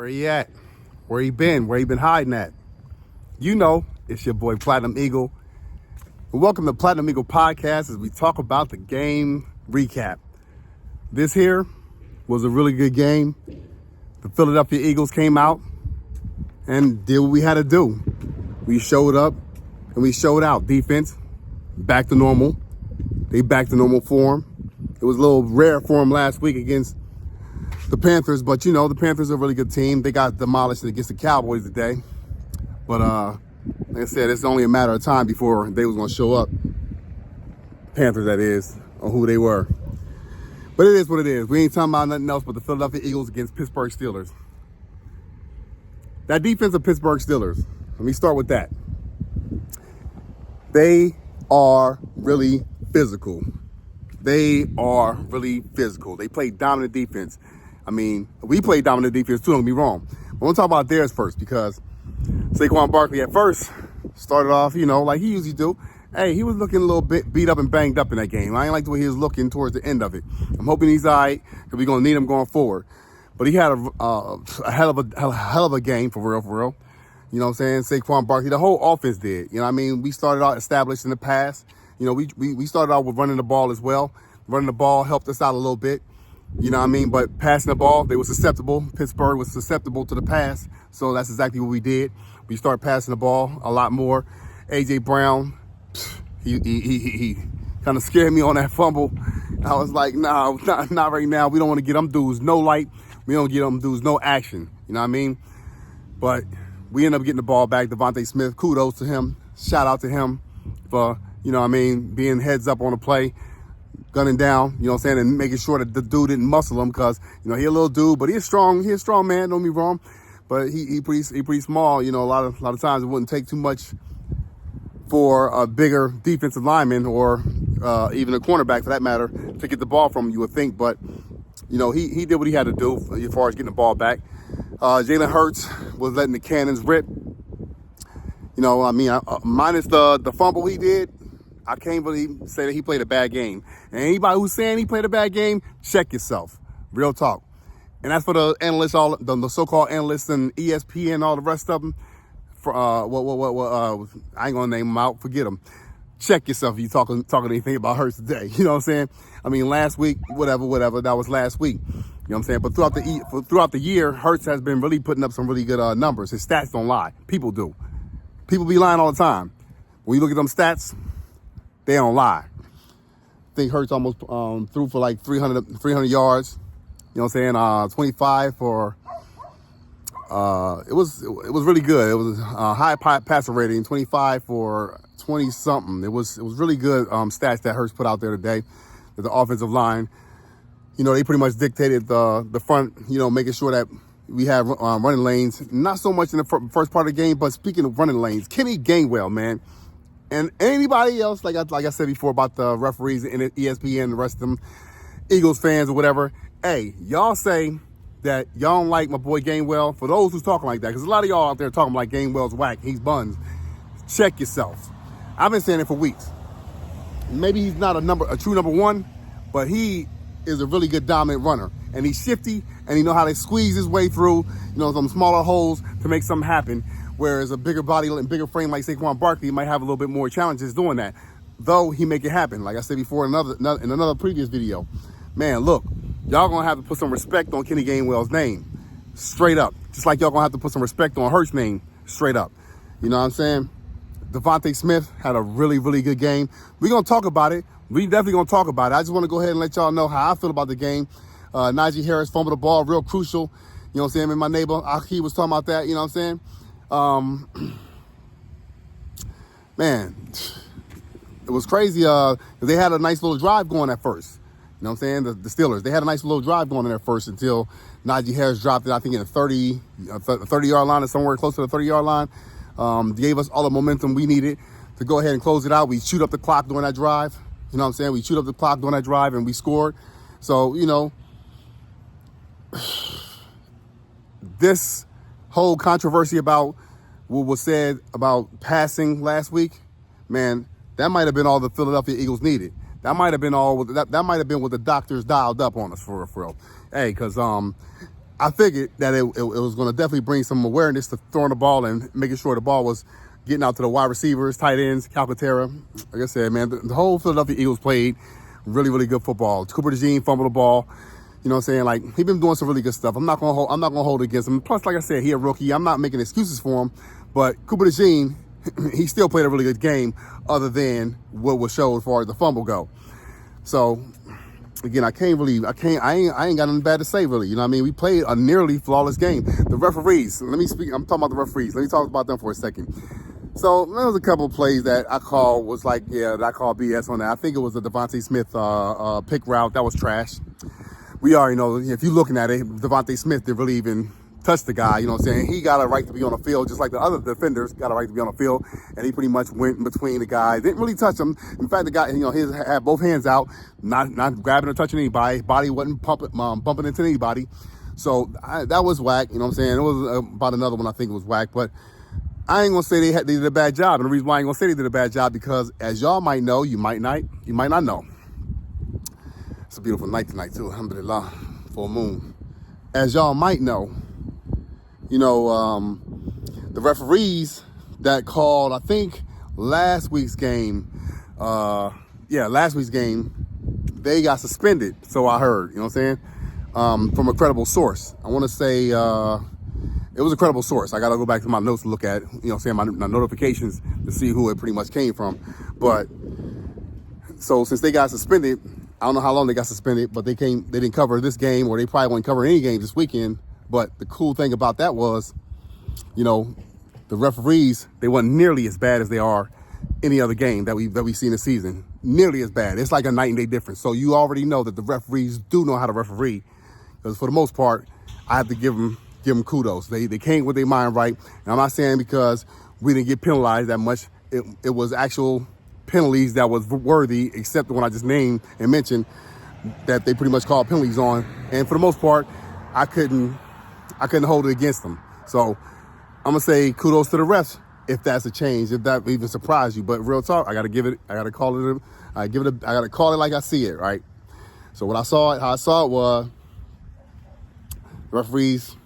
Where he at? Where he been? Where he been hiding at? You know, it's your boy Platinum Eagle. Welcome to Platinum Eagle Podcast as we talk about the game recap. This here was a really good game. The Philadelphia Eagles came out and did what we had to do. We showed up and we showed out. Defense, back to normal. They back to normal form. It was a little rare for them last week against the Panthers, but you know, the Panthers are a really good team. They got demolished against the Cowboys today. But like I said, it's only a matter of time before they was going to show up. Panthers, that is, on who they were. But it is what it is. We ain't talking about nothing else but the Philadelphia Eagles against Pittsburgh Steelers. That defense of Pittsburgh Steelers, let me start with that. They are really physical. They are really physical. They play dominant defense. I mean, we played dominant defense too, don't get me wrong. But we'll talk about theirs first because Saquon Barkley at first started off, you know, like he usually do. Hey, he was looking a little bit beat up and banged up in that game. I ain't like the way he was looking towards the end of it. I'm hoping he's all right because we're going to need him going forward. But he had a hell of a game, for real. You know what I'm saying? Saquon Barkley, the whole offense did. You know what I mean? We started out established in the pass. You know, we started out with running the ball as well. Running the ball helped us out a little bit. You know what I mean? But passing the ball, they were susceptible. Pittsburgh was susceptible to the pass. So that's exactly what we did. We started passing the ball a lot more. A.J. Brown, he kind of scared me on that fumble. I was like, nah, not right now. We don't want to get them dudes no light. We don't get them dudes no action. You know what I mean? But we ended up getting the ball back. Devontae Smith, kudos to him. Shout out to him for, you know what I mean, being heads up on the play. Gunning down, you know what I'm saying, and making sure that the dude didn't muscle him because, you know, he a little dude, but he's strong. He's a strong man, don't get me wrong. But he pretty small. You know, a lot of times it wouldn't take too much for a bigger defensive lineman or even a cornerback for that matter to get the ball from him, you would think. But, you know, he did what he had to do as far as getting the ball back. Jalen Hurts was letting the cannons rip. You know, I mean, minus the fumble he did, I can't really say that he played a bad game. And anybody who's saying he played a bad game, check yourself. Real talk. And that's for the analysts, all the so-called analysts and ESPN and all the rest of them. I ain't gonna name them out. Forget them. Check yourself if you talking anything about Hurts today. You know what I'm saying? I mean, last week, whatever. That was last week. You know what I'm saying? But throughout the year, Hurts has been really putting up some really good numbers. His stats don't lie. People do. People be lying all the time. When you look at them stats, they don't lie. I think Hurts almost threw for like 300 yards. You know what I'm saying? 25 for, it was really good. It was a high passer rating, 25 for 20-something. It was really good stats that Hurts put out there today. That the offensive line, you know, they pretty much dictated the front, you know, making sure that we have running lanes. Not so much in the first part of the game, but speaking of running lanes, Kenny Gainwell, man. And anybody else, like I said before about the referees and ESPN and the rest of them, Eagles fans or whatever, hey, y'all say that y'all don't like my boy Gainwell. For those who's talking like that, because a lot of y'all out there talking like Gainwell's whack, he's buns. Check yourself. I've been saying it for weeks. Maybe he's not a true number one, but he is a really good dominant runner. And he's shifty, and he know how to squeeze his way through, you know, some smaller holes to make something happen. Whereas a bigger body and bigger frame like Saquon Barkley might have a little bit more challenges doing that. Though he make it happen. Like I said before in another previous video. Man, look, y'all going to have to put some respect on Kenny Gainwell's name. Straight up. Just like y'all going to have to put some respect on Hurts' name. Straight up. You know what I'm saying? Devontae Smith had a really, really good game. We're going to talk about it. We definitely going to talk about it. I just want to go ahead and let y'all know how I feel about the game. Najee Harris fumbled the ball, real crucial. You know what I'm saying? And my neighbor, Aki, was talking about that. You know what I'm saying? Man, it was crazy. They had a nice little drive going at first. You know what I'm saying? The Steelers, they had a nice little drive going in there first until Najee Harris dropped it, I think, in a 30-yard line or somewhere close to the 30-yard line. Gave us all the momentum we needed to go ahead and close it out. We shoot up the clock during that drive. You know what I'm saying? We shoot up the clock during that drive and we scored. So, you know, this whole controversy about what was said about passing last week, man, that might have been all the Philadelphia Eagles needed. That might have been all. That might have been what the doctors dialed up on us for real. Hey, because I figured that it was going to definitely bring some awareness to throwing the ball and making sure the ball was getting out to the wide receivers, tight ends, Calcaterra. Like I said, man, the whole Philadelphia Eagles played really, really good football. Cooper DeJean fumbled the ball. You know what I'm saying? Like, he been doing some really good stuff. I'm not gonna hold it against him. Plus, like I said, he a rookie. I'm not making excuses for him. But Cooper DeJean, he still played a really good game, other than what was showed as far as the fumble go. So, again, I ain't got nothing bad to say, really. You know what I mean? We played a nearly flawless game. The referees, I'm talking about the referees. Let me talk about them for a second. So there was a couple of plays that I called BS on that. I think it was a Devontae Smith pick route. That was trash. We already know, if you're looking at it, Devontae Smith didn't really even touch the guy. You know what I'm saying? He got a right to be on the field, just like the other defenders got a right to be on the field. And he pretty much went in between the guys. Didn't really touch him. In fact, the guy, he had both hands out, not grabbing or touching anybody. Body wasn't bumping into anybody. So that was whack. You know what I'm saying? It was about another one I think it was whack. But I ain't gonna say they did a bad job. And the reason why I ain't gonna say they did a bad job, because as y'all might know, you might not know. It's a beautiful night tonight too, alhamdulillah, full moon. As y'all might know, the referees that called, I think, last week's game, they got suspended, so I heard, you know what I'm saying, from a credible source. I want to say it was a credible source. I got to go back to my notes to look at, my notifications to see who it pretty much came from. But, so since they got suspended, I don't know how long they got suspended, but they didn't cover this game, or they probably won't cover any game this weekend. But the cool thing about that was, the referees, they weren't nearly as bad as they are any other game that we've seen this season. Nearly as bad. It's like a night and day difference. So you already know that the referees do know how to referee, because for the most part, I have to give them kudos. They came with their mind right. And I'm not saying because we didn't get penalized that much. It was actual penalties that was worthy, except the one I just named and mentioned, that they pretty much called penalties on. And for the most part, I couldn't hold it against them. So I'm gonna say kudos to the refs if that's a change, if that even surprised you. But real talk, I gotta call it like I see it, right? So how I saw it was the referees,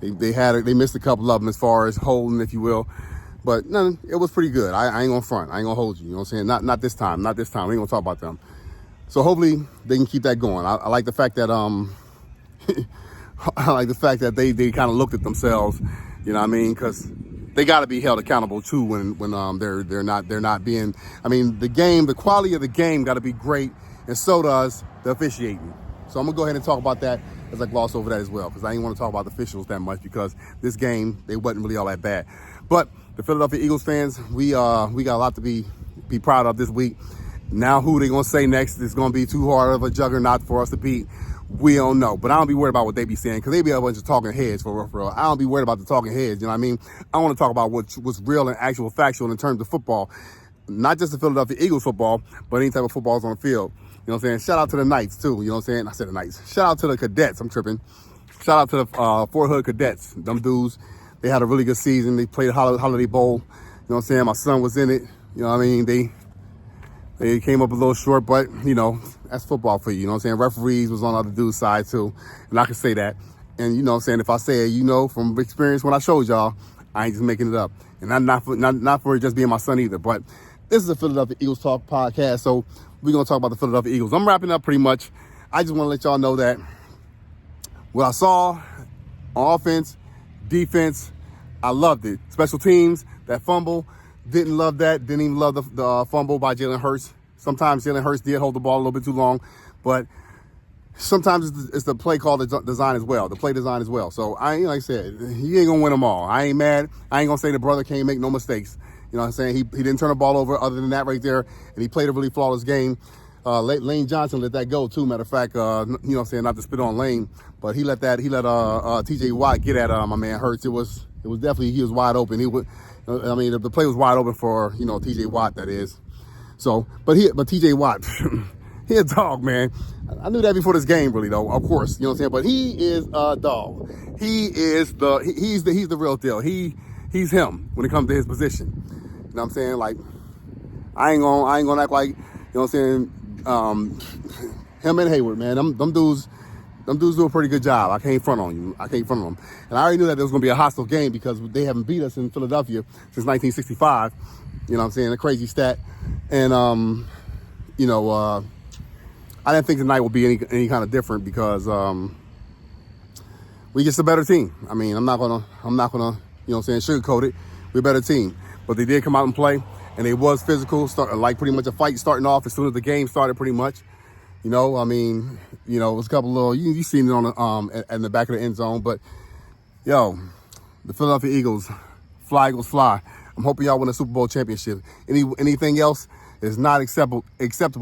they missed a couple of them as far as holding, if you will. But it was pretty good. I ain't gonna front. I ain't gonna hold you. You know what I'm saying? Not this time. Not this time. We ain't gonna talk about them. So hopefully they can keep that going. I like the fact that they kind of looked at themselves. You know what I mean? Because they got to be held accountable too when they're not being. I mean, the quality of the game got to be great, and so does the officiating. So I'm gonna go ahead and talk about that as I gloss over that as well, because I didn't want to talk about the officials that much, because this game, they wasn't really all that bad. But the Philadelphia Eagles fans, we got a lot to be proud of this week. Now who they gonna say next is gonna be too hard of a juggernaut for us to beat, we don't know. But I don't be worried about what they be saying, because they be a bunch of talking heads for real. I don't be worried about the talking heads, you know what I mean? I want to talk about what's real and actual factual in terms of football. Not just the Philadelphia Eagles football, but any type of footballs on the field. You know what I'm saying? Shout out to the Knights too, you know what I'm saying? I said the Knights. Shout out to the Cadets, I'm tripping. Shout out to the Fort Hood Cadets. Them dudes, they had a really good season. They played Holiday Bowl. You know what I'm saying? My son was in it. You know what I mean? They came up a little short, but, that's football for you. You know what I'm saying? Referees was on the other dude's side, too. And I can say that. And, you know what I'm saying? If I say it, from experience when I showed y'all, I ain't just making it up. And not for it just being my son either. But this is a Philadelphia Eagles Talk podcast, so we're going to talk about the Philadelphia Eagles. I'm wrapping up pretty much. I just want to let y'all know that what I saw on offense, defense, I loved it. Special teams, that fumble, didn't love that. Didn't even love the fumble by Jalen Hurts. Sometimes Jalen Hurts did hold the ball a little bit too long, but sometimes it's the play call design as well, the play design as well. So like I said, he ain't gonna win them all. I ain't mad. I ain't gonna say the brother can't make no mistakes. You know what I'm saying? He didn't turn the ball over other than that right there, and he played a really flawless game. Lane Johnson let that go too. Matter of fact, you know what I'm saying, not to spit on Lane, but he let TJ Watt get at my man Hurts. It was definitely, he was wide open. The play was wide open for TJ Watt, that is. So, but TJ Watt, he a dog, man. I knew that before this game, really, though. Of course, you know what I'm saying. But he is a dog. He's the real deal. He's him when it comes to his position. You know what I'm saying? Like, I ain't gonna act like, you know what I'm saying. Him and Hayward, man. Them dudes, them dudes do a pretty good job. I can't front on you. I can't front on them. And I already knew that there was going to be a hostile game because they haven't beat us in Philadelphia since 1965. You know what I'm saying? A crazy stat. And, I didn't think tonight would be any kind of different because we just a better team. I mean, I'm not gonna, you know what I'm saying, sugarcoat it. We're a better team. But they did come out and play, and it was physical, like pretty much a fight starting off as soon as the game started, pretty much. You know, I mean, it was a couple little, you seen it on the in the back of the end zone, but yo, the Philadelphia Eagles, fly Eagles fly. I'm hoping y'all win a Super Bowl championship. Anything else is not acceptable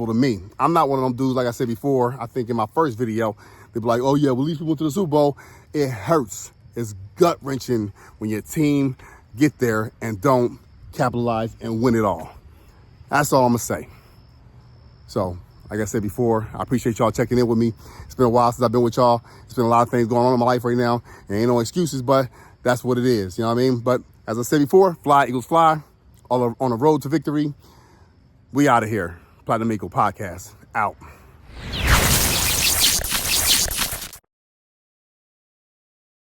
to me. I'm not one of them dudes, like I said before, I think in my first video, they'd be like, oh yeah, well, at least we went to the Super Bowl. It hurts. It's gut-wrenching when your team get there and don't capitalize and win it all. That's all I'm gonna say. So, like I said before, I appreciate y'all checking in with me. It's been a while since I've been with y'all. It's been a lot of things going on in my life right now. And ain't no excuses, but that's what it is. You know what I mean? But as I said before, fly, Eagles fly. All on the road to victory. We out of here. Platinum Eagle Podcast. Out.